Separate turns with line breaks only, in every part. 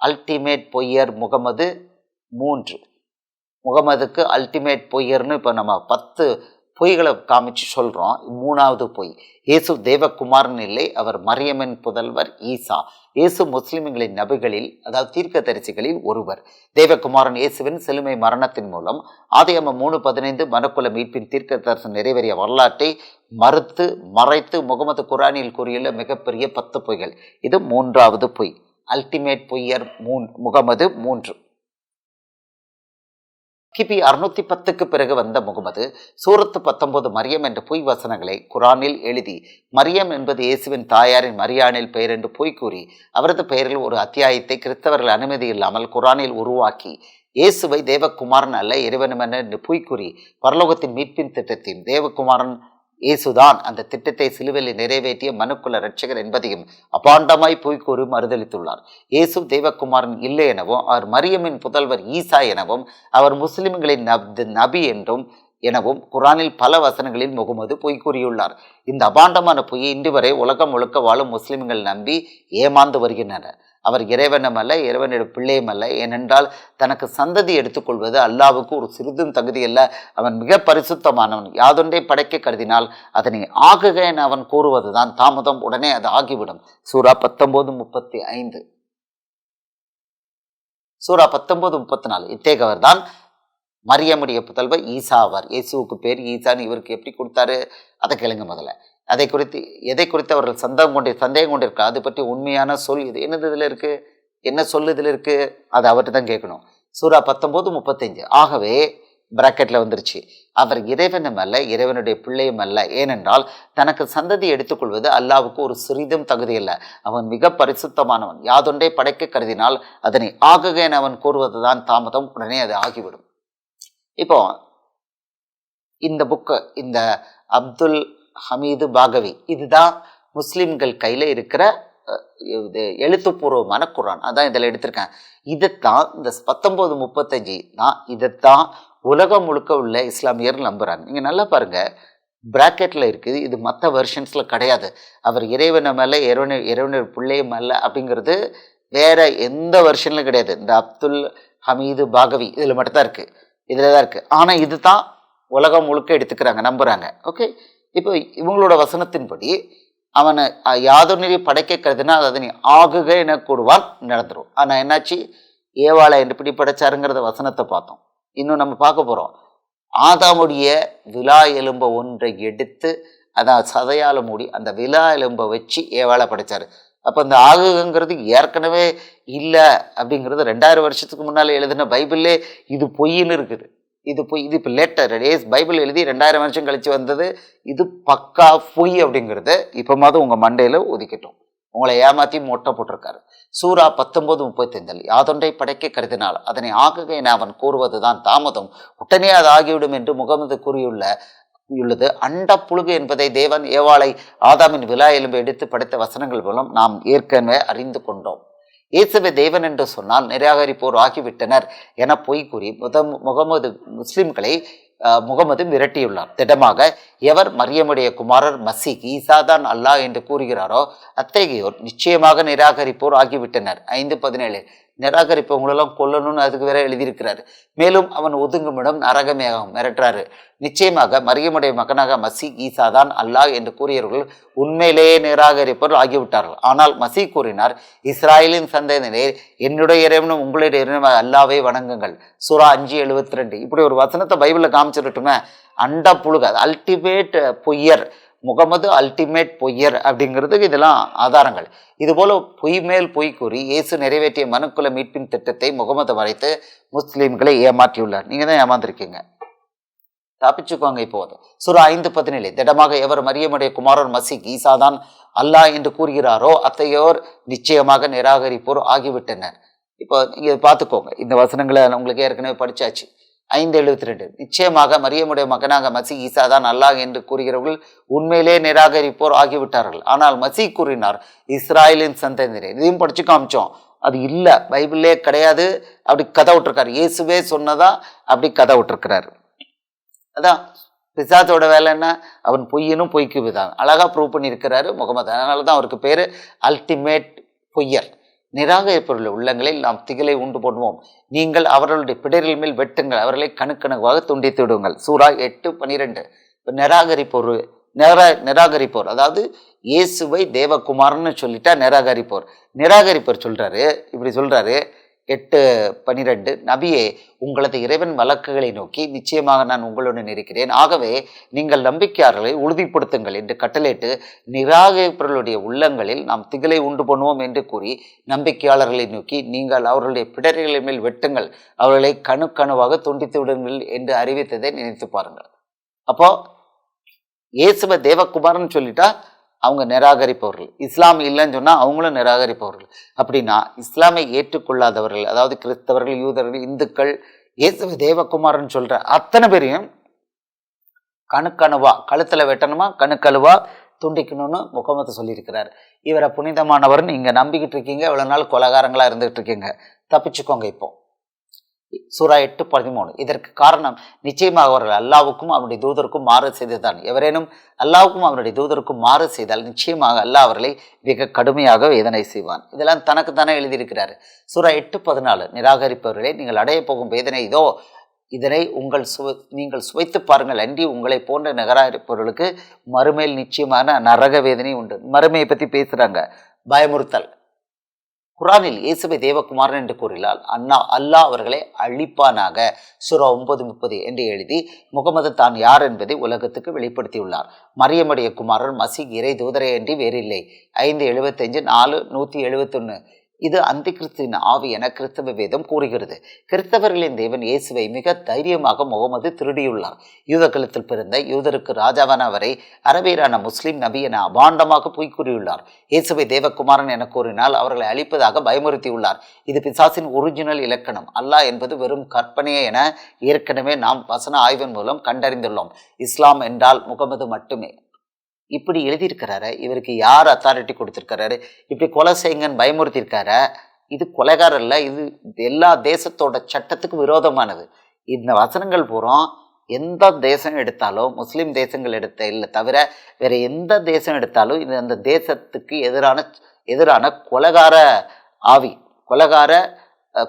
Ultimate பொய்யர் Mohammed 3. முகமதுக்கு ultimate பொய்யர்னு இப்போ நம்ம 10 பொய்களை காமிச்சு சொல்கிறோம். 3வது பொய், இயேசு தேவகுமாரன் இல்லை, அவர் மரியமின் புதல்வர் ஈசா. இயேசு முஸ்லிம்களின் நபிகளில், அதாவது தீர்க்கதரிசிகளில் ஒருவர். தேவகுமாரன் இயேசுவின் சிலுவை மரணத்தின் மூலம் ஆதியாகமம் 3:15 மனுக்குல மீட்பின் தீர்க்க தரிசனம் நிறைவேறிய வரலாற்றை மறைத்து முகமது குரானில் கூறியுள்ள மிகப்பெரிய 10 பொய்கள். இது 3வது பொய், அல்டிமேட் பொய்யர் முகமது 3. கிபி 610க்கு பிறகு வந்த முகமது சூரத்து 19 மரியம் என்ற பொய் வசனங்களை குரானில் எழுதி, மரியம் என்பது இயேசுவின் தாயாரின் மரியானில் பெயர் என்று பொய் கூறி, அவரது பெயரில் ஒரு அத்தியாயத்தை கிறிஸ்தவர்கள் அனுமதி இல்லாமல் குரானில் உருவாக்கி, இயேசுவை தேவகுமாரன் அல்ல இறைவனுமென என்று பொய் கூறி, பரலோகத்தின் மீட்பின் திட்டத்தின் தேவகுமாரன் இயேசுதான் அந்த திட்டத்தை சிலுவையில் நிறைவேற்றிய மனுக்குல இரட்சகர் என்பதையும் அபாண்டமாய் பொய்கூறி மறுதளித்துள்ளார். இயேசு தேவகுமாரன் இல்லை எனவும், அவர் மரியமின் புதல்வர் ஈசா எனவும், அவர் முஸ்லிம்களின் நபி எனவும் குரானில் பல வசனங்களில் முகமது பொய் கூறியுள்ளார். இந்த அபாண்டமான பொய்யை இன்று வரை உலகம் முழுக்க வாழும் முஸ்லிம்கள் நம்பி ஏமாந்து வருகின்றனர். அவர் இறைவனும் அல்ல, இறைவனுடைய பிள்ளையும் அல்ல. ஏனென்றால் தனக்கு சந்ததி எடுத்துக்கொள்வது அல்லாவுக்கு ஒரு சிறிதும் தகுதியல்ல. அவன் மிக பரிசுத்தமானவன். யாதொன்றை படைக்க கருதினால் அதனை ஆகுக என அவன் கூறுவதுதான் தாமதம், உடனே அது ஆகிவிடும். சூரா 19:35. சூரா 19:34. இத்தேகவர் தான் மரியமுடைய புதல்வர் ஈசா ஆவார். இயேசுவுக்கு பேர் ஈசான்னு இவருக்கு எப்படி கொடுத்தாரு அதை கேளுங்க முதல்ல. எதை குறித்து அவர்கள் சந்தேகம் கொண்டிருக்கா, அது பற்றி உண்மையான சொல் இது என்னது இதில் இருக்குது, என்ன சொல் இதில் இருக்குது, அதை அவர்கிட்ட தான் கேட்கணும். சூரா 19:35. ஆகவே பிராக்கெட்டில் வந்துருச்சு, அவர் இறைவனும் அல்ல, இறைவனுடைய பிள்ளையும் அல்ல. ஏனென்றால் தனக்கு சந்ததி எடுத்துக்கொள்வது அல்லாவுக்கு ஒரு சிறிதும் தகுதியல்ல. அவன் மிக பரிசுத்தமானவன். யாதொன்றை படைக்க கருதினால் அதனை ஆகுக என அவன் கூறுவதுதான் தாமதம், உடனே அது ஆகிவிடும். இப்போ இந்த புக்கு, இந்த அப்துல் ஹமீது பாகவி, இதுதான் முஸ்லிம்கள் கையில் இருக்கிற எழுத்துப்பூர்வமான குரான். அதான் இதில் எடுத்திருக்கேன். இதைத்தான் இந்த 19:35 தான் இதைத்தான் உலகம் முழுக்க உள்ள இஸ்லாமியர் நம்புகிறாங்க. நீங்கள் நல்லா பாருங்கள், பிராக்கெட்டில் இருக்குது. இது மற்ற வெர்ஷன்ஸில் கிடையாது. அவர் இறைவனும் அல்ல, இறைவனுடைய பிள்ளையும் அல்ல அப்படிங்கிறது வேற எந்த வெர்ஷன்லையும் கிடையாது. இந்த அப்துல் ஹமீது பாகவி இதில் மட்டும்தான் இருக்குது, இதில் தான் இருக்குது. ஆனால் இது தான் உலகம் முழுக்க எடுத்துக்கிறாங்க, நம்புகிறாங்க. ஓகே, இப்போ இவங்களோட வசனத்தின்படி அவனை யாதொன்றை படைக்க கருதினால் அதனை ஆகுக என கூடுவான், நடந்துடும். ஆனால் என்னாச்சு, ஏவாளை எப்படி படைச்சாருங்கிறத வசனத்தை பார்த்தோம். இன்னும் நம்ம பார்க்க போகிறோம். ஆதாமுடைய விலா எலும்பை ஒன்றை எடுத்து அதான் சதையால் மூடி அந்த விலா எலும்பை வச்சு ஏவாளை படைச்சாரு. அப்போ இந்த ஆகுங்கிறது ஏற்கனவே இல்லை அப்படிங்கிறது 2000 வருஷத்துக்கு முன்னால் எழுதின பைபிள்லே இது பொய்ன்னு இருக்குது. இது இப்போ லேட்டர் பைபிள் எழுதி 2000 வருஷம் கழிச்சு வந்தது. இது பக்கா பொய் அப்படிங்கிறது இப்போ மாதிரி உங்கள் மண்டையில் ஒதுக்கிட்டோம். உங்களை ஏமாற்றி மொட்டை போட்டிருக்காரு. சூரா 19:35. யாதொன்றை படைக்க கருதினால் அதனை ஆகுக என அவன் கூறுவதுதான் தாமதம், உடனே அது ஆகிவிடும் என்று முகமது கூறியுள்ளது அண்ட புழுகு என்பதை தேவன் ஏவாளை ஆதாமின் விலா எலும்பை எடுத்து படைத்த வசனங்கள் மூலம் நாம் ஏற்கனவே அறிந்து கொண்டோம். இயேசுவை தேவன் என்று சொன்னால் நிராகரிப்போர் ஆகிவிட்டனர் என பொய் கூறி முகமது மிரட்டியுள்ளார். திடமாக எவர் மரியமுடைய குமாரர் மசீக் ஈசாதான் அல்லாஹ் என்று கூறுகிறாரோ அத்தகையோர் நிச்சயமாக நிராகரிப்போர் ஆகிவிட்டனர். 5:17. நிராகரிப்பவங்களெல்லாம் கொல்லணும்னு அதுக்கு வேற எழுதியிருக்கிறாரு. மேலும் அவன் ஒதுங்குமிடம் நரகமேகம் மிரட்டுறாரு. நிச்சயமாக மரியமுடைய மகனாக மசீக் ஈசாதான் அல்லாஹ் என்று கூறியவர்கள் உண்மையிலேயே நிராகரிப்போர் ஆகிவிட்டார்கள். ஆனால் மசீக் கூறினார், இஸ்ராயலின் சந்ததியினரே, என்னுடைய இறைவனும் உங்களுடைய இறைவனும் அல்லாவை வணங்குங்கள். சூரா 5:72. இப்படி ஒரு வசனத்தை பைபிளில் காமிச்சிருட்டுமே. அண்ட புழுக அல்டிமேட் பொய்யர் முகமது அல்டிமேட் பொய்யர் அப்படிங்கிறதுக்கு இதெல்லாம் ஆதாரங்கள். இதுபோல பொய் மேல் பொய் கூறி இயேசு நிறைவேற்றிய மனுக்குல மீட்பின் திட்டத்தை முகமது மறைத்து முஸ்லீம்களை ஏமாற்றியுள்ளார். நீங்கள் தான் ஏமாந்திருக்கீங்க, தப்பிச்சுக்கோங்க. இப்போது சூரா 5:17. திடமாக எவர் மரியமுடைய குமாரர் மசீக் ஈசாதான் அல்லாஹ் என்று கூறுகிறாரோ அத்தையோர் நிச்சயமாக நிராகரிப்போர் ஆகிவிட்டனர். இப்போ நீங்கள் பார்த்துக்கோங்க, இந்த வசனங்களை உங்களுக்கு ஏற்கனவே படித்தாச்சு. 5:72. நிச்சயமாக மரியமுடைய மகனாக மசீக் ஈசாதான் அல்லாஹ் என்று கூறுகிறவர்கள் உண்மையிலே நிராகரிப்போர் ஆகிவிட்டார்கள். ஆனால் மசீக் கூறினார், இஸ்ராயலின் சந்ததியினரே. இதையும் படிச்சு காமிச்சோம். அது இல்லை, பைபிளே கிடையாது, அப்படி கதை விட்டுருக்காரு. இயேசுவே சொன்னதா அப்படி கதை விட்டுருக்கிறாரு. அதான் பிசாசோட வேலை என்ன, அவன் பொய்யனும் பொய்க்கு விதான் அழகாக ப்ரூவ் பண்ணியிருக்கிறாரு முகமது. அதனால தான் அவருக்கு பேர் அல்டிமேட் பொய்யர். நிராகரிப்பவர்கள் உள்ளங்களில் நாம் திகிலை உண்டு பண்ணுவோம். நீங்கள் அவர்களுடைய பிடரில் மேல் வெட்டுங்கள், அவர்களை கணுக்கணுவாக துண்டித்து விடுங்கள். சூரா 8:12. இப்போ நிராகரிப்போர் அதாவது இயேசுவை தேவகுமாரன்னு சொல்லிட்டா நிராகரிப்போர் சொல்றாரு. இப்படி சொல்றாரு 8:12. நபியே, உங்களது இறைவன் வழக்குகளை நோக்கி நிச்சயமாக நான் உங்களுடன் இருக்கிறேன், ஆகவே நீங்கள் நம்பிக்கையாளர்களை உறுதிப்படுத்துங்கள் என்று கட்டளையிட்டு நிராகரிப்பவர்களுடைய உள்ளங்களில் நாம் திகிலை உண்டு பண்ணுவோம் என்று கூறி நம்பிக்கையாளர்களை நோக்கி நீங்கள் அவர்களுடைய பிடரிகளின் மேல் வெட்டுங்கள், அவர்களை கணுவாக துண்டித்து விடுங்கள் என்று அறிவித்ததை நினைத்து பாருங்கள். அப்போ இயேசுவை தேவகுமாரன் சொல்லிட்டா அவங்க நிராகரிப்பவர்கள், இஸ்லாம் இல்லைன்னு சொன்னால் அவங்களும் நிராகரிப்பவர்கள். அப்படின்னா இஸ்லாமை ஏற்றுக்கொள்ளாதவர்கள், அதாவது கிறிஸ்தவர்கள், யூதர்கள், இந்துக்கள், இயேசுவை தேவகுமாரன் சொல்கிற அத்தனை பேரையும் கணுக்கணுவா, கழுத்தில் வெட்டணுமா, கணுக்கழுவா துண்டிக்கணும்னு முகமது சொல்லியிருக்கிறார். இவரை புனிதமானவர்னு நீங்கள் நம்பிக்கிட்டு இருக்கீங்க, இவ்வளோ நாள் கொலகாரங்களாக இருந்துகிட்டு இருக்கீங்க, தப்பிச்சுக்கோங்க. இப்போ சூரா 8:13. இதற்கு காரணம் நிச்சயமாக அவர்கள் அல்லாவுக்கும் அவனுடைய தூதருக்கும் மாறு செய்ததுதான். எவரேனும் அல்லாவுக்கும் அவனுடைய தூதருக்கும் மாறு செய்தால் நிச்சயமாக அல்லாஹ் அவர்களை மிக கடுமையாக வேதனை செய்வான். இதெல்லாம் தனக்கு தானே எழுதியிருக்கிறாரு. சூரா 8:14. நிராகரிப்பவர்களே, நீங்கள் அடைய போகும் வேதனை இதோ, இதனை நீங்கள் சுவைத்து பாருங்கள், அன்றி உங்களை போன்ற நிராகரிப்பவர்களுக்கு மறுமையில் நிச்சயமான நரக வேதனை உண்டு. மறுமையை பற்றி பேசுகிறாங்க, பயமுறுத்தல். குரானில் இயேசுவை தேவகுமாரன் என்று கூறினால் அல்லாஹ் அவர்களை அழிப்பானாக சூரா 9:30 என்று எழுதி முகமது தான் யார் என்பதை உலகத்துக்கு வெளிப்படுத்தியுள்ளார். மரியமுடைய குமாரன் மசீஹ் இறை தூதரை அன்றி வேறில்லை. 5:75, 4:171. இது அந்தி கிறிஸ்துவின் ஆவி என கிறிஸ்தவ வேதம் கூறுகிறது. கிறிஸ்தவர்களின் தேவன் இயேசுவை மிக தைரியமாக முகமது திருடியுள்ளார். யூத குலத்தில் பிறந்த யூதருக்கு ராஜாவான அவரை அரபியரான முஸ்லிம் நபி என அபாண்டமாக பொய் கூறியுள்ளார். இயேசுவை தேவகுமாரன் என கூறினால் அவர்களை அழிப்பதாக பயமுறுத்தியுள்ளார். இது பிசாசின் ஒரிஜினல் இலக்கணம். அல்லாஹ் என்பது வெறும் கற்பனையே என ஏற்கனவே நாம் வசன ஆய்வின் மூலம் கண்டறிந்துள்ளோம். இஸ்லாம் என்றால் முகமது மட்டுமே. இப்படி எழுதியிருக்கிறாரு. இவருக்கு யார் அத்தாரிட்டி கொடுத்துருக்கிறாரு? இப்படி கொலை செய்யுங்கன்னு பயமுறுத்தியிருக்காரு. இது கொலைகாரம் இல்லை, இது எல்லா தேசத்தோட சட்டத்துக்கு விரோதமானது. இந்த வசனங்கள் பூரா எந்த தேசம் எடுத்தாலும், முஸ்லீம் தேசங்கள் இல்லை தவிர வேற எந்த தேசம் எடுத்தாலும் இது அந்த தேசத்துக்கு எதிரான கொலைகார ஆவி, கொலைகார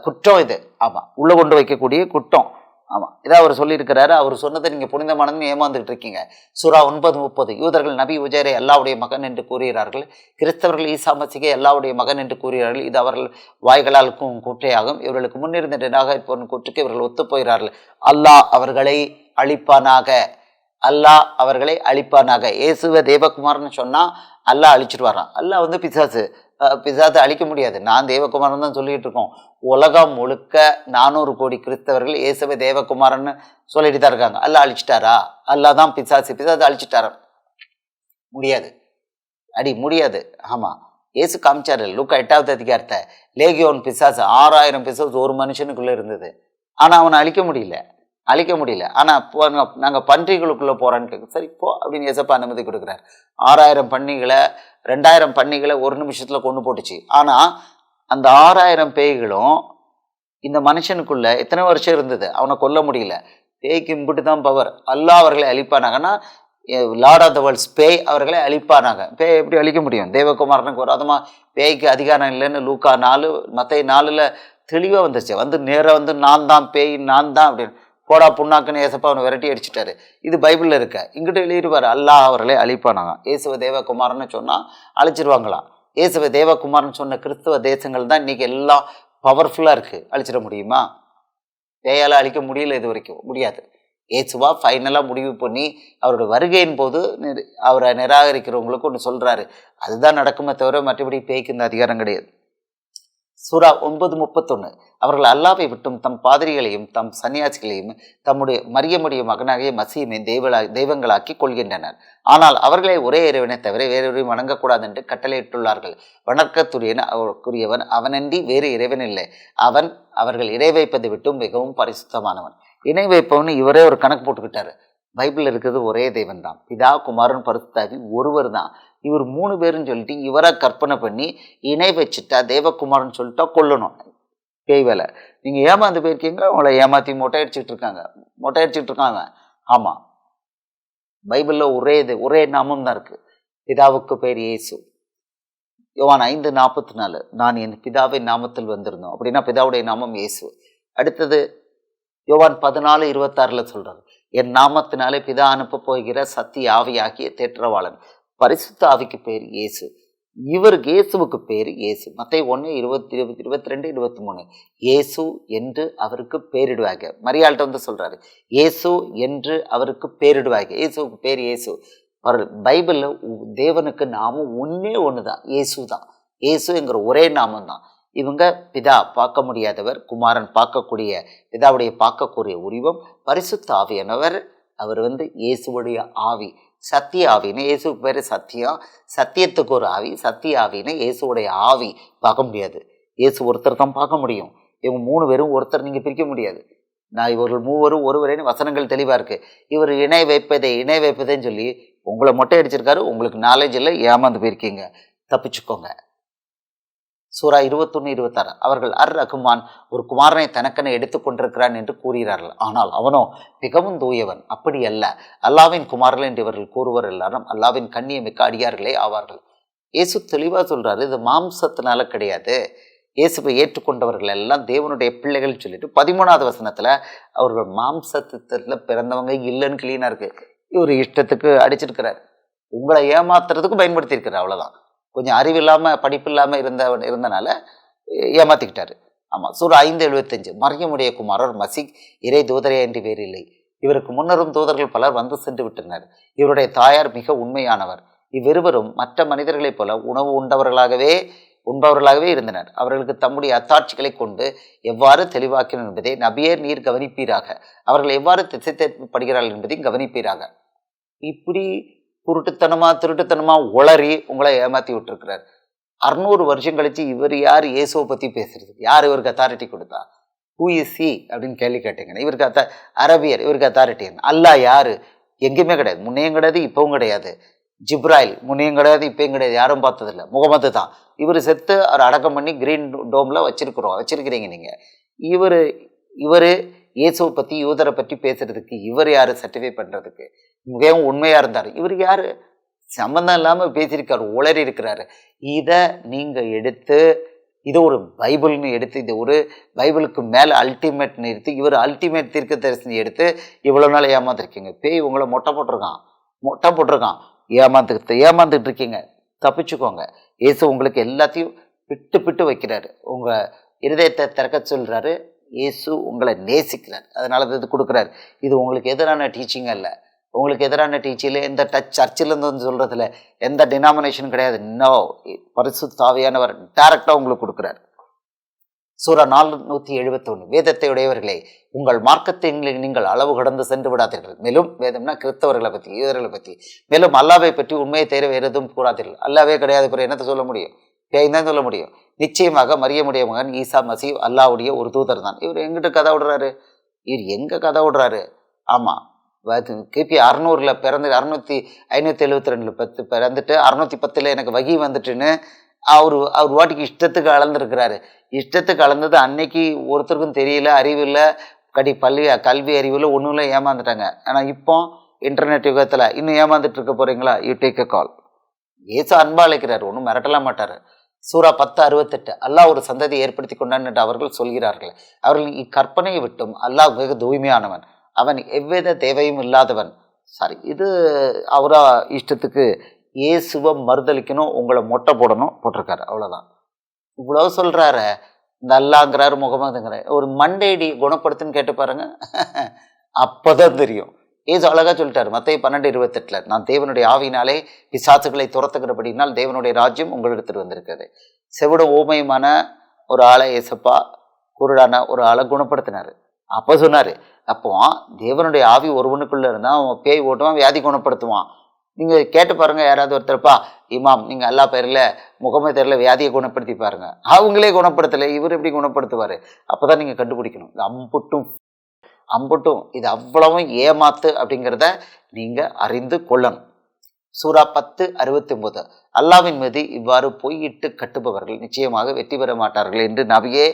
குற்றம் இது. ஆமாம், உள்ளே கொண்டு வைக்கக்கூடிய குற்றம். ஆமாம், இதை அவர் சொல்லியிருக்கிறாரு. அவர் சொன்னதை நீங்கள் புனிதமானதுன்னு ஏமாந்துட்டு இருக்கீங்க. சூரா 9:30. யூதர்கள் நபி உஜைரை அல்லாவுடைய மகன் என்று கூறுகிறார்கள். கிறிஸ்தவர்கள் ஈசா மசீகை அல்லாவுடைய மகன் என்று கூறுகிறார்கள். இது அவர்கள் வாய்களால் குற்றையாகும். இவர்களுக்கு முன்னிருந்த நிராகரிப்பவரின் கூற்றுக்கு இவர்கள் ஒத்துப்போகிறார்கள். அல்லாஹ் அவர்களை அழிப்பானாக, அல்லாஹ் அவர்களை அழிப்பானாக. இயேசுவை தேவகுமார்னு சொன்னால் அல்லாஹ் அழிச்சிட்டு வரான். அல்லாஹ் பிசாசை அழிக்க முடியாது. நான் தேவகுமாரன் தான் சொல்லிட்டு இருக்கோம். உலகம் முழுக்க 400 கோடி கிறிஸ்தவர்கள் இயேசுவை தேவகுமாரன்னு சொல்லிட்டு தான் இருக்காங்க. அல்லாஹ் அழிச்சிட்டாரா? அல்லாஹ் தான் பிசாசு அழிச்சிட்டாரா? முடியாது, முடியாது. ஆமாம், இயேசு காமிச்சாரு. லூக்கா 8வது அதிகாரத்தை. லேகியோன் பிசாசு 6000 பிசாசு ஒரு மனுஷனுக்குள்ளே இருந்தது. ஆனால் அவனை அழிக்க முடியல. ஆனால் நாங்கள் பன்றிகளுக்குள்ளே போகிறான்னு கேட்க, சரி போ அப்படின்னு ஏசப்பா அனுமதி கொடுக்குறாரு. 6000 பன்னிகளை 2000 பன்னிகளை ஒரு நிமிஷத்தில் கொண்டு போட்டுச்சு. ஆனால் அந்த 6000 பேய்களும் இந்த மனுஷனுக்குள்ள எத்தனை வருஷம் இருந்தது? அவனை கொல்ல முடியல. பேய்க்கு இம்பிட்டு தான் பவர். அல்லாஹ் அவர்களை அழிப்பானாங்கன்னா லார்ட் ஆஃப் த வேர்ல்ட்ஸ் பேய் அவர்களை அழிப்பானாங்க. பேய் எப்படி அழிக்க முடியும்? தேவகுமாரனுக்கு வராதமா பேய்க்கு அதிகாரம் இல்லைன்னு லூக்கா 4 மத்தேயு 4 தெளிவாக வந்துருச்சு. நேராக நான் தான் பேய், நான் தான் அப்படின்னு போடா புண்ணாக்குன்னு ஏசப்பா அவனை விரட்டி அடிச்சுட்டாரு. இது பைபிளில் இருக்க. இங்கிட்ட எழுதிடுவார் அல்லாஹ் அவர்களை அழிப்பானாங்க. இயேசுவ தேவகுமாரன்னு சொன்னால் அழிச்சிருவாங்களாம். இயேசுவ தேவகுமாரன்னு சொன்ன கிறிஸ்துவ தேசங்கள் தான் இன்றைக்கி எல்லாம் பவர்ஃபுல்லாக இருக்குது. அழிச்சிட முடியுமா? பேயால் அழிக்க முடியல, இது வரைக்கும் முடியாது. இயேசுவா ஃபைனலாக முடிவு பண்ணி அவரோட வருகையின் போது அவரை நிராகரிக்கிறவங்களுக்கு ஒன்று சொல்கிறாரு. அதுதான் நடக்குமே தவிர மற்றபடி பேய்க்கு இந்த அதிகாரம் கிடையாது. சூரா 9:31. அவர்கள் அல்லாவை விட்டும் தம் பாதிரிகளையும் தம் சன்னியாசிகளையும் தம்முடைய மரியமுடைய மகனாகிய மசீமை தெய்வங்களாக்கி கொள்கின்றனர். ஆனால் அவர்களை ஒரே இறைவனை தவிர வேறொரு வணங்கக்கூடாது என்று கட்டளையிட்டுள்ளார்கள். வணக்கத்துரியவன் அவனன்றி வேறு இறைவன் இல்லை. அவன் அவர்கள் இணை வைப்பதை விட்டும் மிகவும் பரிசுத்தமானவன். இணை வைப்பவன் இவரே ஒரு கணக்கு போட்டுக்கிட்டாரு. பைபிளில் இருக்கிறது ஒரே தெய்வன் தான், பிதா குமாரன் பரிசுத்தாவி ஒருவர் தான். இவர் 3 பேருன்னு சொல்லிட்டு இவரை கற்பனை பண்ணி இணை வச்சுட்டா தேவகுமாரன் சொல்லிட்டா கொல்லணும். பேய் வேலை. நீங்கள் ஏமாந்து போயிருக்கீங்க, அவங்கள ஏமாற்றி மொட்டை அடிச்சுட்டு இருக்காங்க. ஆமாம், பைபிளில் ஒரே நாமம் தான் இருக்குது. பிதாவுக்கு பேர் இயேசு, யோவான் 5:44 நான் என் பிதாவின் நாமத்தில் வந்திருந்தோம். அப்படின்னா பிதாவுடைய நாமம் இயேசு. அடுத்தது யோவான் 14:26 சொல்றாரு, என் நாமத்தினாலே பிதா அனுப்ப போகிற சத்திய ஆவியாகிய தேற்றவாளன். பரிசுத்த ஆவிக்கு பேர் இயேசு. இவருக்கு இயேசுவுக்கு பேர் இயேசு. மத்தேயு 1:22-23 இயேசு என்று அவருக்கு பேரிடுவாங்க. மரியாள்கிட்ட வந்து சொல்றாரு, இயேசு என்று அவருக்கு பேரிடுவாங்க. இயேசுவுக்கு பேர் இயேசு. அவர் பைபிள்ல தேவனுக்கு நாமம் ஒன்னே ஒண்ணுதான், இயேசு தான். இயேசுங்கிற ஒரே நாமம் தான். இவங்க பிதா பார்க்க முடியாதவர், குமாரன் பார்க்கக்கூடிய பிதாவுடைய பார்க்கக்கூடிய உருவம், பரிசுத்த ஆவியானவர். அவர் வந்து இயேசுவுடைய ஆவி, சத்திய ஆவின்னு. இயேசுக்கு பேர் சத்தியம், சத்தியத்துக்கு ஒரு ஆவி, சத்திய ஆவின்னு. இயேசுடைய ஆவி பார்க்க முடியாது, இயேசு ஒருத்தர் தான் பார்க்க முடியும். இவங்க 3 பேரும் ஒருத்தர் நீங்கள் பிரிக்க முடியாது. நான் இவர்கள் 3 ஒருவரேன்னு வசனங்கள் தெளிவாக இருக்கு. இவர் இணை வைப்பதேன்னு சொல்லி உங்களை மொட்டை அடிச்சிருக்காரு. உங்களுக்கு நாலேஜ் இல்லை, ஏமாந்து போயிருக்கீங்க, தப்பிச்சுக்கோங்க. சூரா 21:26 அவர்கள் ரகுமான் ஒரு குமாரனை தனக்கென எடுத்துக்கொண்டிருக்கிறான் என்று கூறுகிறார்கள். ஆனால் அவனோ மிகவும் தூயவன். அப்படி அல்ல, அல்லாவின் குமாரர்கள் என்று இவர்கள் கூறுவர் எல்லாரும் அல்லாவின் கண்ணிய மிக்க அடியார்களே ஆவார்கள். இயேசு தெளிவாக சொல்றாரு, இது மாம்சத்தினால கிடையாது. இயேசுவை ஏற்றுக்கொண்டவர்கள் எல்லாம் தேவனுடைய பிள்ளைகள் சொல்லிட்டு 13வது வசனத்துல அவர்கள் மாம்சத்துல பிறந்தவங்க இல்லைன்னு கிளீனா இருக்கு. இவர் இஷ்டத்துக்கு அடிச்சிருக்கிறார், உங்களை ஏமாத்துறதுக்கு பயன்படுத்தி இருக்கிறார். அவ்வளவுதான். கொஞ்சம் அறிவில்லாமல் படிப்பு இல்லாமல் இருந்தனால ஏமாத்திக்கிட்டாரு. ஆமாம். சூரா 5:75 மரியமுடைய குமாரர் மசீக் இறை தூதரே என்று வேறு இல்லை. இவருக்கு முன்னரும் தூதர்கள் பலர் வந்து சென்று விட்டனர். இவருடைய தாயார் மிக உண்மையானவர். இவ்விருவரும் மற்ற மனிதர்களைப் போல உணவு உண்பவர்களாகவே இருந்தனர். அவர்களுக்கு தம்முடைய அத்தாட்சிகளை கொண்டு எவ்வாறு தெளிவாக்கினர் என்பதை நபியே நீர் கவனிப்பீராக. அவர்கள் எவ்வாறு திசை திருப்பப்படுகிறார்கள் என்பதையும் கவனிப்பீராக. இப்படி திருட்டுத்தனமா உளறி உங்களை ஏமாத்தி விட்டுருக்கிறார். 600 வருஷம் கழிச்சு இவர் யார் இயேசுவை பற்றி பேசுறதுக்கு? யார் இவருக்கு அத்தாரிட்டி கொடுத்தா? ஹூ இஸ் ஹி அப்படின்னு கேள்வி கேட்டீங்கன்னா இவருக்கு அரபியர், இவருக்கு அத்தாரிட்டி அல்லாஹ் யாரு? எங்கேயுமே கிடையாது, முன்னையும் கிடையாது, இப்பவும் கிடையாது. ஜிப்ராயில் முன்னையும் கிடையாது, இப்பயும் கிடையாது, யாரும் பார்த்ததில்லை. முகமது தான். இவர் செத்து அவர் அடக்கம் பண்ணி கிரீன் டோம்ல வச்சிருக்கிறீங்க நீங்க. இவர் இயேசுவை பற்றி யூதரை பற்றி பேசுறதுக்கு இவர் யார் சர்டிஃபை பண்ணுறதுக்கு? மிகவும் உண்மையாக இருந்தார். இவர் யார்? சம்மந்தம் இல்லாமல் பேசியிருக்காரு, உளறி இருக்கிறாரு. இதை நீங்கள் எடுத்து இதை ஒரு பைபிள்னு எடுத்து இதை ஒரு பைபிளுக்கு மேலே அல்டிமேட்னு எடுத்து இவர் அல்டிமேட் தீர்க்க தரிசனம் எடுத்து இவ்வளோ நாள் ஏமாந்துருக்கீங்க. பேய் உங்களை மொட்டை போட்டிருக்கான். ஏமாந்துக்கிட்டு இருக்கீங்க, தப்பிச்சுக்கோங்க. இயேசு உங்களுக்கு எல்லாத்தையும் பிட்டு வைக்கிறாரு. உங்கள் இருதயத்தை திறக்க சொல்கிறாரு. இயேசு உங்களை நேசிக்கிறார், அதனால இது கொடுக்குறாரு. இது உங்களுக்கு எதிரான டீச்சிங் அல்ல. உங்களுக்கு எதிரான டீச்சிங்கில் எந்த சர்ச்சிலேருந்து வந்து சொல்கிறதுல எந்த டினாமினேஷனும் கிடையாது. நோ, பரிசுத்த ஆவியானவர் டைரக்டாக உங்களுக்கு கொடுக்குறாரு. சூரா 471 வேதத்தை உடையவர்களே, உங்கள் மார்க்கத்தை நீங்கள் அளவு கடந்து சென்று விடாதீர்கள். மேலும் வேதம்னா கிறிஸ்தவர்களை பற்றி, யூதர்களை பற்றி, மேலும் அல்லாவை பற்றி உண்மையை தேர வேறு எதுவும் கூறாதீர்கள். அல்லாவே கிடையாது, பிறகு என்னத்தை சொல்ல முடியும்? தான் சொல்ல முடியும். நிச்சயமாக மரியமுடைய மகன் ஈசா மசீஹ் அல்லாவுடைய ஒரு தூதர் தான். இவர் எங்கிட்ட கதை விடுறாரு? இவர் எங்கே கதை விடுறாரு? ஆமாம், கிபி 600 பிறந்து 572 பிறந்துட்டு 610 எனக்கு வகி வந்துட்டுன்னு அவர் வாட்டிக்கு இஷ்டத்துக்கு அளந்துருக்கிறாரு. இஷ்டத்துக்கு அளந்தது அன்னைக்கு ஒருத்தருக்கும் தெரியல, அறிவு இல்லை, கல்வி அறிவில் ஒன்றும் இல்லை, ஏமாந்துட்டாங்க. ஆனால் இப்போ இன்டர்நெட் யுகத்தில் இன்னும் ஏமாந்துட்டு இருக்க போகிறீங்களா? யூ டேக் அ கால். ஏசு அன்பா அழைக்கிறார், ஒன்றும் மிரட்டலாம் மாட்டார். சூரா 10:68 அல்லாஹ் ஒரு சந்ததியை ஏற்படுத்தி கொண்டான் என்று அவர்கள் சொல்கிறார்கள். அவர்கள் இக்கற்பனையை விட்டும் அல்லாஹ் மிக தூய்மையானவன், அவன் எவ்வித தேவையும் இல்லாதவன். இது அவரா இஷ்டத்துக்கு இயேசுவை மறுதளிக்கணும், உங்களை மொட்டை போட்டிருக்காரு. அவ்வளோதான். இவ்வளோ சொல்கிறாரு. இந்த அல்லாங்கிறாரு, முகமதுங்கிறாரு. ஒரு மண்டைடி குணப்படுத்துன்னு கேட்டு பாருங்க, அப்போதான் தெரியும். ஏசு அழகாக சொல்லிட்டார் மத்தேயு 12:28 நான் தேவனுடைய ஆவியினாலே பிசாசுகளை துரத்துகிறபடினால் தேவனுடைய ராஜ்யம் உங்களிடத்தில் வந்திருக்கிறது. செவிட ஓமையுமான ஒரு ஆளை ஏசப்பா குருடான ஒரு ஆளை குணப்படுத்தினார். அப்போ சொன்னார், அப்போ தேவனுடைய ஆவி ஒருவனுக்குள்ளே இருந்தால் அவன் பேய் ஓட்டுவான், வியாதி குணப்படுத்துவான். நீங்கள் கேட்டு பாருங்கள், யாராவது ஒருத்தரப்பா இமாம் நீங்கள் அல்லா பேரில் முகமது பேரில் வியாதியை குணப்படுத்தி பாருங்க. அவங்களே குணப்படுத்தலை, இவர் எப்படி குணப்படுத்துவார்? அப்போ தான் நீங்கள் கண்டுபிடிக்கணும். இந்த அம்புட்டும் இது அவ்வளவும் ஏமாத்து அப்படிங்கிறத நீங்கள் அறிந்து கொள்ளணும். சூரா 10:69 அல்லாவின் மீது இவ்வாறு பொய்யிட்டு கட்டுபவர்கள் நிச்சயமாக வெற்றி பெற மாட்டார்கள் என்று நபியே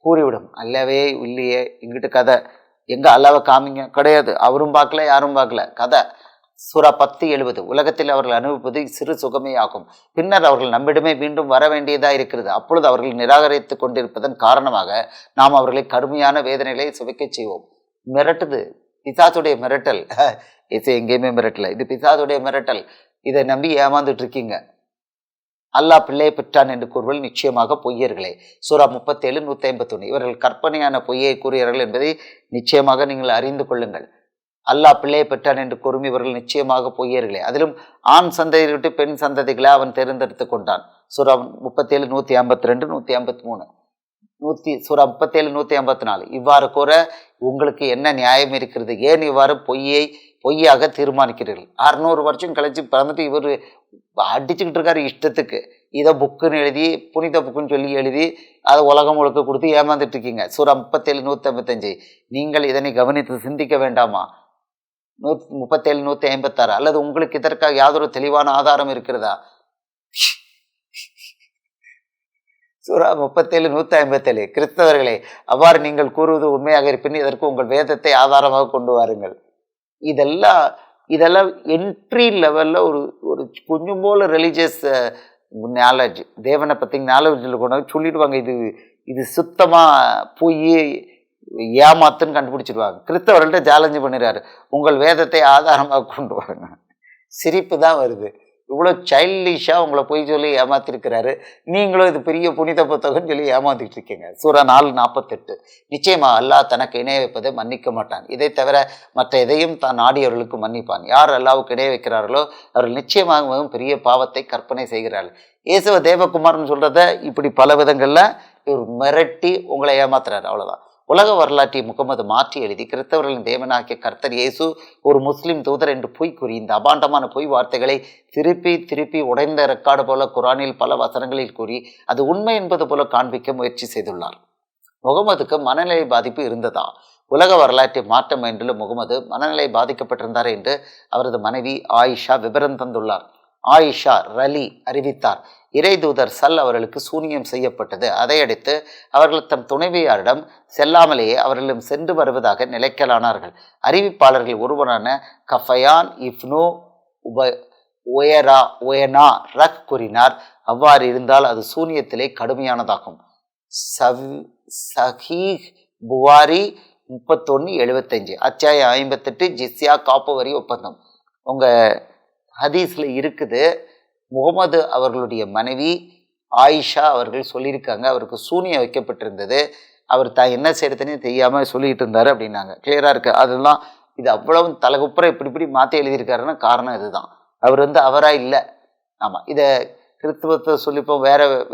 கூறிவிடும். அல்லவே இல்லையே, எங்கிட்ட கதை, எங்கே அல்லாவை காமிங்க, கிடையாது, அவரும் பார்க்கல யாரும் பார்க்கல, கதை. சூரா 10:70 உலகத்தில் அவர்கள் அனுபவிப்பது சிறு சுகமே ஆகும். பின்னர் அவர்கள் நம்மிடமே மீண்டும் வர வேண்டியதா இருக்கிறது. அப்பொழுது அவர்கள் நிராகரித்து கொண்டிருப்பதன் காரணமாக நாம் அவர்களை கடுமையான வேதனைகளை சுவைக்கச் செய்வோம். மிரட்டுது, பிசாசுடைய மிரட்டல். இசை எங்கேயுமே மிரட்டல, இது பிசாசுடைய மிரட்டல். இதை நம்பி ஏமாந்துட்டு இருக்கீங்க. அல்லாஹ் பிள்ளையை பெற்றான் என்று கூறுவல் நிச்சயமாக பொய்யர்களே. சூரா 37:151 இவர்கள் கற்பனையான பொய்யை கூறுகிறார்கள் என்பதை நிச்சயமாக நீங்கள் அறிந்து கொள்ளுங்கள். அல்லாஹ் பிள்ளையை பெற்றான் என்று கூறும் இவர்கள் நிச்சயமாக பொய்யர்களே. அதிலும் ஆண் சந்ததியை விட்டு பெண் சந்ததிகளை அவன் தேர்ந்தெடுத்து கொண்டான். சூரா 37:152, 153, சூரா 37:154 இவ்வாறு கூற உங்களுக்கு என்ன நியாயம் இருக்கிறது? ஏன் இவ்வாறு பொய்யாக தீர்மானிக்கிறீர்கள்? 600 வருஷம் கழிச்சு பிறந்துட்டு இவர் அடிச்சுக்கிட்டு இருக்காரு இஷ்டத்துக்கு. இதை புக்குன்னு எழுதி, புனித புக்குன்னு சொல்லி எழுதி அதை உலகம் முழுக்க கொடுத்து ஏமாந்துட்டு இருக்கீங்க. சூரா 37:155 நீங்கள் இதனை கவனித்து சிந்திக்க வேண்டாமா? 37:156 அல்லது உங்களுக்கு இதற்காக யாதொரு தெளிவான ஆதாரம் இருக்கிறதா? சூரா 37:157 கிறிஸ்தவர்களே, அவ்வாறு நீங்கள் கூறுவது உண்மையாக இருப்பின் இதற்கு உங்கள் வேதத்தை ஆதாரமாக கொண்டு வாருங்கள். இதெல்லாம் என்ட்ரி லெவலில் ஒரு கொஞ்சம் போல ரிலீஜியஸ் நாலேஜ், தேவனை பற்றி நாலேஜில் கொண்டு சொல்லிடுவாங்க. இது சுத்தமாக போய் ஏமாத்துன்னு கண்டுபிடிச்சிடுவாங்க. கிறிஸ்தவர்கள்ட்ட சேலஞ்சு பண்ணிடுறாரு, உங்கள் வேதத்தை ஆதாரமாக கொண்டு வாங்க. சிரிப்பு தான் வருது. இவ்வளோ சைல்டிஷாக உங்களை போய் சொல்லி ஏமாத்திருக்கிறாரு. நீங்களும் இது பெரிய புனித புத்தகம்னு சொல்லி ஏமாத்திட்டு இருக்கீங்க. சூரா 4:48 நிச்சயமாக அல்லாஹ் தனக்கு இணைய வைப்பதை மன்னிக்க மாட்டான். இதை தவிர மற்ற எதையும் தான் நாடியவர்களுக்கு மன்னிப்பான். யார் அல்லாஹ்வுக்கு இணைய வைக்கிறார்களோ அவர்கள் நிச்சயமாகவும் பெரிய பாவத்தை கற்பனை செய்கிறார்கள். இயேசுவ தேவகுமார்னு சொல்கிறத இப்படி பல விதங்களில் இவர் மிரட்டி உங்களை ஏமாத்துறாரு. அவ்வளோதான். உலக வரலாற்றை முகமது மாற்றி எழுதி கிறிஸ்தவர்களின் தேவனாகிய கர்த்தர் இயேசு ஒரு முஸ்லிம் தூதர் என்று பொய் கூறி இந்த அபாண்டமான பொய் வார்த்தைகளை திருப்பி உடைந்த ரெக்கார்டு போல குரானில் பல வசனங்களில் கூறி அது உண்மை என்பது போல காண்பிக்க முயற்சி செய்துள்ளார். முகமதுக்கு மனநிலை பாதிப்பு இருந்ததா? உலக வரலாற்றை மாற்ற முயன்றுள்ள முகமது மனநிலை பாதிக்கப்பட்டிருந்தார் என்று அவரது மனைவி ஆயிஷா விவரம் தந்துள்ளார். ஆயிஷா ரலி அறிவித்தார், இறை தூதர் சல் அவர்களுக்கு சூனியம் செய்யப்பட்டது. அதையடுத்து அவர்கள் தம் துணைவியாரிடம் செல்லாமலேயே அவர்களிடம் சென்று வருவதாக நிலைக்கலானார்கள். அறிவிப்பாளர்கள் ஒருவரான கஃபயான் இப்னு ஒயனா ரக் கூறினார், அவ்வாறு இருந்தால் அது சூனியத்திலே கடுமையானதாகும். சஹீஹ் புகாரி 31:75 அத்தியாயம் 58 ஜிஸ்யா காப்பு வரி ஒப்பந்தம். உங்கள் ஹதீஸில் இருக்குது. முகமது அவர்களுடைய மனைவி ஆயிஷா அவர்கள் சொல்லியிருக்காங்க, அவருக்கு சூனியம் வைக்கப்பட்டிருந்தது, அவர் தான் என்ன செய்யறதுன்னு தெரியாமல் சொல்லிகிட்டு இருந்தார் அப்படின்னாங்க. கிளியராக இருக்குது. அதெல்லாம் இது அவ்வளவு தலைகுப்புற இப்படி மாற்றி எழுதியிருக்காருன்னா காரணம் இதுதான். அவர் அவராக இல்லை. ஆமாம், இதை கிறிஸ்துவத்தை சொல்லிப்போம்,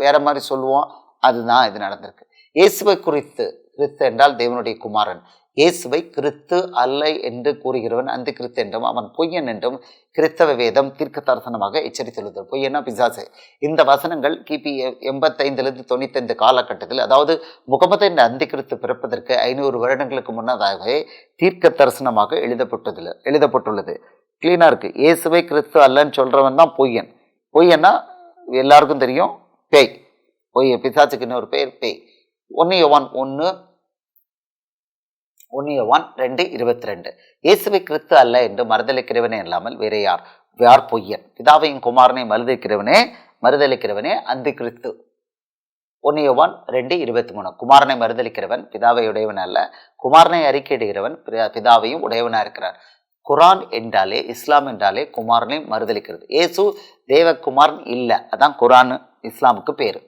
வேற மாதிரி சொல்லுவோம். அதுதான் இது நடந்திருக்கு. இயேசுவை குறித்து, கிறிஸ்து என்றால் தேவனுடைய குமாரன், இயேசுவை கிறிஸ்து அல்ல என்று கூறுகிறவன் அந்த கிறிஸ்து என்றும் அவன் பொய்யன் என்றும் கிறிஸ்தவ வேதம் தீர்க்க தரிசனமாக எச்சரித்துள்ளது. பொய்யன்னா பிசாசு. இந்த வசனங்கள் கிபி 85-95 காலகட்டத்தில், அதாவது முகமது என்ற அந்த கிறிஸ்து பிறப்பதற்கு 500 வருடங்களுக்கு முன்னதாகவே தீர்க்க தரிசனமாக எழுதப்பட்டுள்ளது. கிளீனாக இருக்குது. இயேசுவை கிறிஸ்து அல்லன்னு சொல்கிறவன் தான் பொய்யன். பொய்யன்னா எல்லாருக்கும் தெரியும், பேய். பொய்ய பிசாசுக்கு இன்னொரு பேர் பேய். 1 யோவான் 2:22 இயேசுவை கிறிஸ்து அல்ல என்று மறுதலிக்கிறவனே இல்லாமல் வேறு யார் பொய்யன்? பிதாவையும் குமாரனை மறுதலிக்கிறவனே அந்த கிறிஸ்து. 1 யோவான் 2:23 குமாரனை மறுதலிக்கிறவன் பிதாவை உடையவன் அல்ல, குமாரனை அறிக்கையிடுகிறவன் பிதாவையும் உடையவனாக இருக்கிறார். குரான் என்றாலே, இஸ்லாம் என்றாலே குமாரனை மறுதலிக்கிறது. இயேசு தேவகுமாரன் இல்லை, அதான் குரான் இஸ்லாமுக்கு பேர்.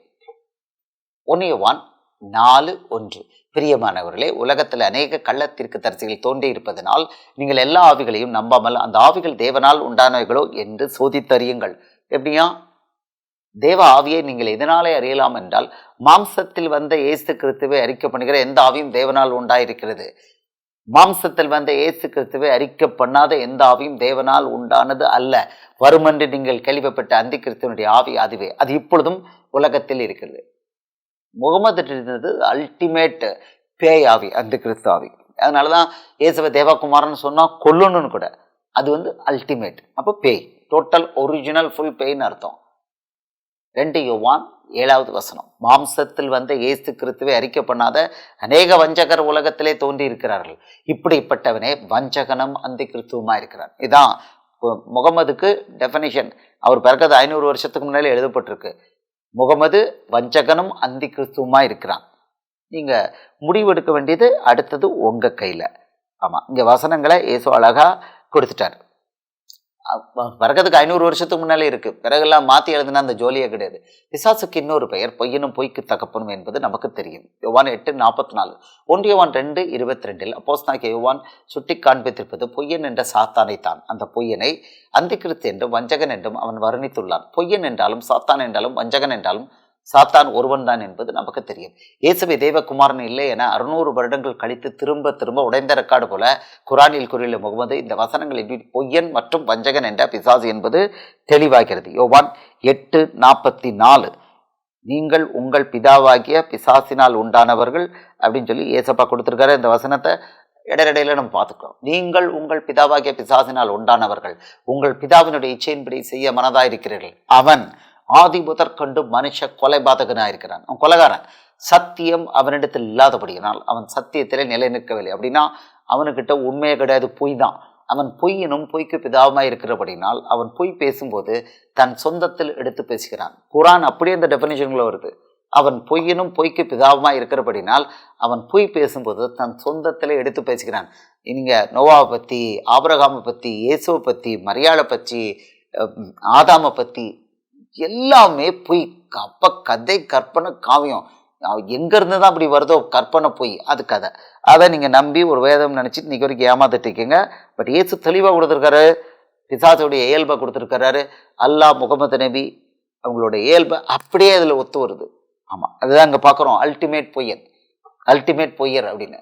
1 யோவான் 4:1 பிரியமானவர்களே, உலகத்தில் அநேக கள்ள தீர்க்கதரிசிகள் தோன்றி இருப்பதனால் நீங்கள் எல்லா ஆவிகளையும் நம்பாமல் அந்த ஆவிகள் தேவனால் உண்டானவைகளோ என்று சோதித்தறியுங்கள். எப்படியா? தேவ ஆவியை நீங்கள் எதனாலே அறியலாம் என்றால், மாம்சத்தில் வந்த இயேசு கிறிஸ்துவை அறிக்கை பண்ணுகிற எந்த ஆவியும் தேவனால் உண்டாயிருக்கிறது. மாம்சத்தில் வந்த இயேசு கிறிஸ்துவை அறிக்கை பண்ணாத எந்த ஆவியும் தேவனால் உண்டானது அல்ல. வருமென்று நீங்கள் கேள்விப்பட்ட அந்த கிறிஸ்துவனுடைய ஆவி அதுவே. அது இப்பொழுதும் உலகத்தில் இருக்கிறது. முகமது இருந்தது அல்டிமேட் பேய் ஆவி, அந்த கிறிஸ்து ஆவி. அதனால தான் இயேசுவை தேவகுமாரன் சொன்னால் கொல்லணும்னு கூட. அது அல்டிமேட். அப்போ பேய், டோட்டல் ஒரிஜினல் ஃபுல் பேய்னு அர்த்தம். 2 யோவான் 7 மாம்சத்தில் வந்த இயேசு கிறிஸ்துவை அறிக்கை பண்ணாத அநேக வஞ்சகர் உலகத்திலே தோன்றி இருக்கிறார்கள். இப்படிப்பட்டவனே வஞ்சகனும் அந்த கிறிஸ்துவமா இருக்கிறான். இதான் முகமதுக்கு டெஃபனிஷன் அவர் பிறக்கிறது 500 வருஷத்துக்கு முன்னாலே எழுதப்பட்டிருக்கு. முகமது வஞ்சகனும் அந்தி கிறிஸ்துவுமா இருக்கிறான். நீங்கள் முடிவெடுக்க வேண்டியது அடுத்தது உங்கள் கையில். ஆமாம், இங்கே வசனங்களை இயேசு அழகா கொடுத்துட்டார். பிறக்கிறதுக்கு 500 வருஷத்துக்கு முன்னாலே இருக்குது. பிறகெல்லாம் மாற்றி எழுதுனா அந்த ஜோலியே கிடையாது. பிசாசுக்கு இன்னொரு பெயர் பொய்யனும் பொய்க்கு தகப்பனும் என்பது நமக்கு தெரியும். யோவான் 8:44, 1 யோவான் 2:22 அப்போஸ்தலனாகிய யோவான் சுட்டி காண்பித்திருப்பது பொய்யன் என்ற சாத்தானைத்தான். அந்த பொய்யனை அந்திகிறிஸ்து என்றும் வஞ்சகன் என்றும் அவன் வர்ணித்துள்ளான். பொய்யன் என்றாலும் சாத்தான் என்றாலும் வஞ்சகன் என்றாலும் சாத்தான் ஒருவன் தான் என்பது நமக்கு தெரியும். இயேசுவை தேவகுமாரன் இல்லை என 600 வருடங்கள் கழித்து திரும்ப திரும்ப உடைந்த ரெக்கார்டு போல குரானில் கூறியுள்ள முகமது இந்த வசனங்களின் பொய்யன் மற்றும் வஞ்சகன் என்ற பிசாசு என்பது தெளிவாகிறது. யோவான் 8:44, நீங்கள் உங்கள் பிதாவாகிய பிசாசினால் உண்டானவர்கள் அப்படின்னு சொல்லி ஏசப்பா கொடுத்துருக்காரு. இந்த வசனத்தை இடையிடையில நம்ம பார்த்துக்கிறோம். நீங்கள் உங்கள் பிதாவாகிய பிசாசினால் உண்டானவர்கள், உங்கள் பிதாவினுடைய இச்சையின்படி செய்ய மனதாயிருக்கிறீர்கள். அவன் ஆதி முதற்கொண்டு மனுஷ கொலைபாதகனாயிருக்கிறான். அவன் கொலைகாரன். சத்தியம் அவனிடத்தில் இல்லாதபடியினால் அவன் சத்தியத்திலே நிலை நிற்கவில்லை. அப்படின்னா அவனுக்கிட்ட உண்மையே கிடையாது, பொய் தான். அவன் பொய்யினும் பொய்க்கு பிதாவுமாய் இருக்கிறபடினால் அவன் பொய் பேசும்போது தன் சொந்தத்தில் எடுத்து பேசுகிறான். குரான் அப்படியே அந்த டெஃபினிஷன்ல வருது. அவன் பொய்யினும் பொய்க்கு பிதாவுமாய் இருக்கிறபடினால் அவன் பொய் பேசும்போது தன் சொந்தத்தில் எடுத்து பேசுகிறான். நீங்கள் நோவாவை பற்றி, ஆபிரகாமை பற்றி, இயேசுவை பற்றி, மரியாளை பற்றி, ஆதாமை பற்றி எல்லாமே பொய். அப்போ கதை, கற்பனை, காவியம் எங்கேருந்து தான் அப்படி வருதோ கற்பனை பொய், அது கதை. அதை நீங்கள் நம்பி ஒரு வேதம் நினச்சிட்டு இன்றைக்கி வரைக்கும் ஏமாந்துட்டு இருக்கீங்க. பட் இயேசு தெளிவாக கொடுத்துருக்காரு, பிசாசுடைய இயல்பை கொடுத்துருக்காரு. அல்லாஹ், முகமது நபி அவங்களோட இயல்பை அப்படியே அதில் ஒத்து வருது. ஆமாம், அதுதான் இங்கே பார்க்குறோம். அல்டிமேட் பொய்யர் அப்படின்னு.